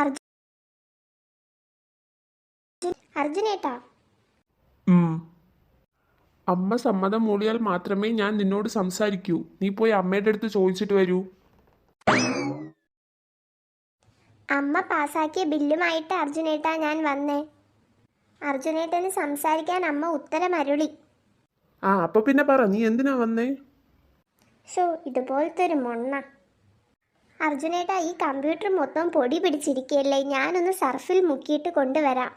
അർജുൻ അർജുനേട്ടാ, അമ്മ സമ്മതം മൂളിയാൽ മാത്രമേ ഞാൻ നിന്നോട് സംസാരിക്കൂ. നീ പോയി അമ്മയുടെ അടുത്ത് ചോദിച്ചിട്ട് വരൂ. അമ്മ പാസാക്കിയ ബില്ലുമായിട്ട് അർജുനേട്ടാ ഞാൻ വന്നേ. അർജുനേട്ടന് സംസാരിക്കാൻ അമ്മ ഉത്തരമരുളി. അപ്പൊ പിന്നെ പറ, നീ എന്തിനാ വന്നേ? ഇതുപോലത്തെ ഒരു മൊണ്ണ. അർജുനേട്ടാ, ഈ കമ്പ്യൂട്ടർ മൊത്തം പൊടി പിടിച്ചിരിക്കുകയല്ലേ, ഞാനൊന്ന് സർഫിൽ മുക്കിയിട്ട് കൊണ്ടുവരാം.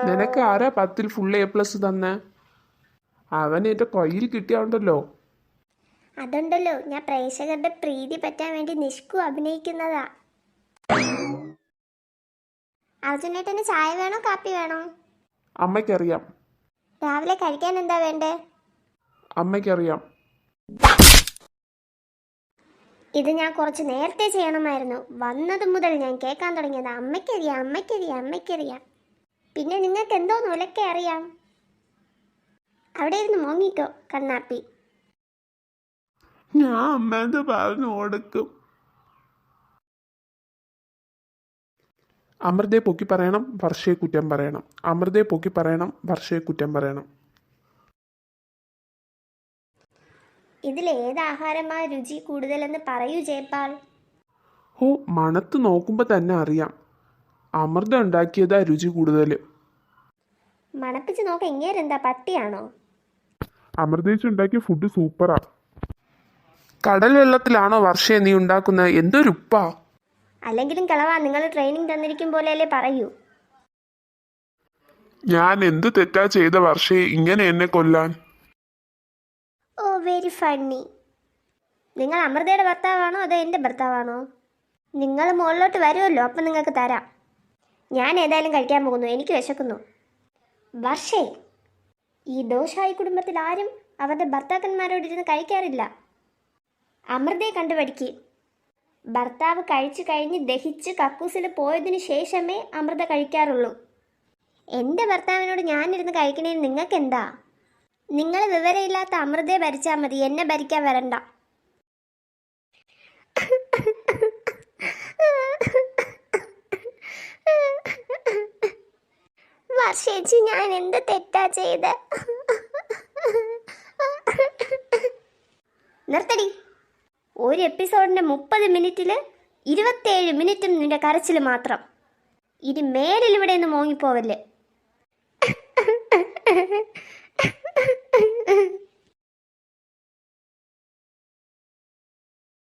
നിനക്ക് ആരാ 10ൽ ഫുൾ A+ തന്നെ? അവൻ എന്റെ കയ്യിൽ കിട്ടിയാണ്ടല്ലോ. അതുണ്ടല്ലോ, ഞാൻ പ്രേക്ഷകരുടെ പ്രീതി പറ്റാൻ വേണ്ടി നിഷ്കു അഭിനയിക്കുന്നതാ. അർജുനേട്ടന് ചായ വേണോ കാപ്പി വേണോ? അമ്മയ്ക്കറിയാം. രാവിലെ കഴിക്കാൻ എന്താ വേണ്ടേ? അമ്മയ്ക്കറിയാം. ഇത് ഞാൻ കുറച്ച് നേരത്തെ ചെയ്യണമായിരുന്നു. വന്നത് മുതൽ ഞാൻ കേൾക്കാൻ തുടങ്ങിയത് അമ്മയ്ക്കറിയാം, അമ്മയ്ക്കറിയാം, അമ്മയ്ക്കറിയാം. പിന്നെ നിങ്ങൾക്ക് എന്തോന്ന് ഒലക്കെ അറിയാം. അവിടെ ഇരുന്ന് മോങ്ങിക്കോ കണ്ണാപ്പി. ഞാൻ അമ്മേന്റെ പറഞ്ഞു കൊടുക്കും. അമൃതയെ പൊക്കി പറയണം, വർഷയെ കുറ്റം പറയണം. അമൃതയെ പൊക്കി പറയണം, വർഷയെ കുറ്റം പറയണം. ഇതിലേത് ആഹാരമാ രുചി കൂടുതലെന്ന് പറയൂ ജയപാൽ. മണത്ത് നോക്കുമ്പോ തന്നെ അറിയാം, അമൃത ഉണ്ടാക്കിയതാ രുചി കൂടുതൽ. മണപ്പിച്ച് നോക്ക, ഇങ്ങേരെന്താ പട്ടിയാണോ? അമൃതേച്ച് ഉണ്ടാക്കിയ ഫുഡ് സൂപ്പറാ. കടൽ വെള്ളത്തിലാണോ വർഷയെ നീ ഉണ്ടാക്കുന്നത്? എന്തൊരുപ്പാ. അല്ലെങ്കിലും കളവാ, നിങ്ങൾ ട്രെയിനിങ് തന്നിരിക്കും പോലെയല്ലേ പറയൂ. ഞാൻ എന്ത് തെറ്റാ ചെയ്ത വർഷയെ ഇങ്ങനെ എന്നെ കൊല്ലാൻ? ഓ വെരി ഫണ്ണി. നിങ്ങൾ അമൃതയുടെ ഭർത്താവാണോ അതോ എൻ്റെ ഭർത്താവാണോ? നിങ്ങൾ മുകളിലോട്ട് വരുമല്ലോ, അപ്പം നിങ്ങൾക്ക് തരാം. ഞാൻ ഏതായാലും കഴിക്കാൻ പോകുന്നു, എനിക്ക് വിശക്കുന്നു. വർഷേ, ഈ ദോഷായി കുടുംബത്തിൽ ആരും അവരുടെ ഭർത്താക്കന്മാരോടിരുന്ന് കഴിക്കാറില്ല. അമൃതയെ കണ്ടുപഠിക്ക്. ഭർത്താവ് കഴിച്ചു കഴിഞ്ഞ് ദഹിച്ച് കക്കൂസിൽ പോയതിനു ശേഷമേ അമൃത കഴിക്കാറുള്ളൂ. എൻ്റെ ഭർത്താവിനോട് ഞാനിരുന്ന് കഴിക്കണേന് നിങ്ങൾക്കെന്താ? നിങ്ങൾ വിവരമില്ലാത്ത അമൃതയെ ഭരിച്ചാൽ മതി, എന്നെ ഭരിക്കാൻ വരണ്ട. വർഷേച്ചി, ഞാൻ എന്ത് തെറ്റാ ചെയ്ത? നിർത്തടി. ഒരു എപ്പിസോഡിന്റെ 30 മിനിറ്റിൽ 27 മിനിറ്റും നിന്റെ കരച്ചിൽ മാത്രം. ഇനി മേലിൽ ഇവിടെ നിന്ന് മോങ്ങിപ്പോവല്ലേ.